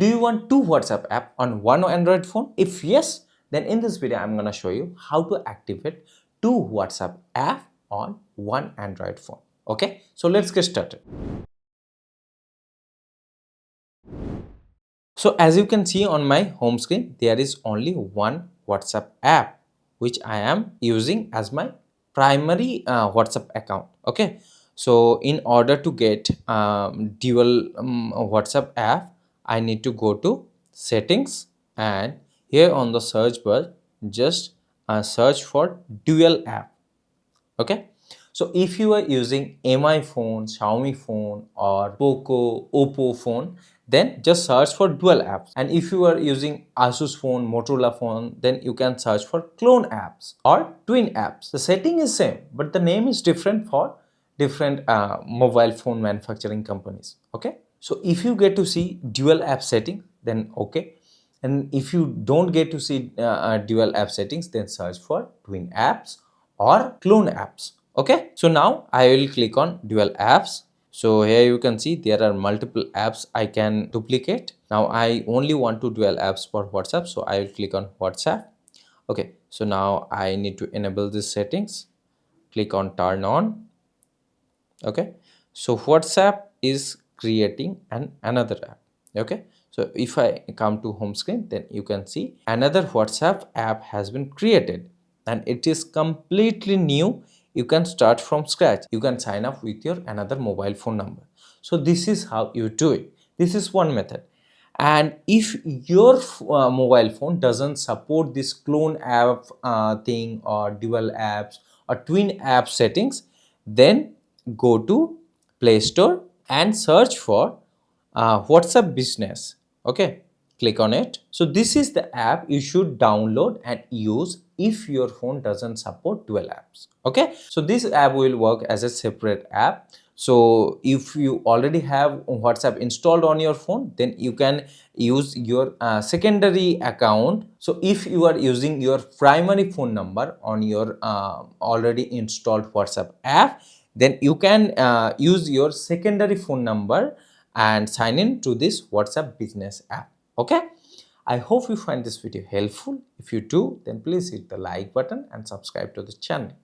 Do you want two WhatsApp app on one Android phone? If yes, then in this video I'm gonna show you how to activate two WhatsApp app on one Android phone. Okay, so let's get started. So as you can see on my home screen, there is only one WhatsApp app which I am using as my primary WhatsApp account. Okay, so in order to get dual WhatsApp app, I need to go to settings, and here on the search bar just search for dual app. Okay, so if you are using mi phone, Xiaomi phone, or Poco, Oppo phone, then just search for dual apps. And if you are using Asus phone, Motorola phone, then you can search for clone apps or twin apps. The setting is same, but the name is different for different mobile phone manufacturing companies. Okay, so if you get to see dual app setting, then okay, and if you don't get to see dual app settings, then search for twin apps or clone apps. Okay, so now I will click on dual apps. So here you can see there are multiple apps I can duplicate. Now I only want to dual apps for WhatsApp, so I will click on WhatsApp. Okay, so now I need to enable these settings. Click on turn on. Okay, so WhatsApp is creating another app. Okay, so if I come to home screen, then you can see another WhatsApp app has been created, and it is completely new. You can start from scratch. You can sign up with your another mobile phone number. So this is how you do it. This is one method. And if your mobile phone doesn't support this clone app thing, or dual apps or twin app settings, then go to Play Store and search for WhatsApp Business. Okay, click on it. So this is the app you should download and use if your phone doesn't support dual apps. Okay, so this app will work as a separate app. So if you already have WhatsApp installed on your phone, then you can use your secondary account. So if you are using your primary phone number on your already installed WhatsApp app, then you can use your secondary phone number and sign in to this WhatsApp Business app. Okay, I hope you find this video helpful. If you do, then please hit the like button and subscribe to the channel.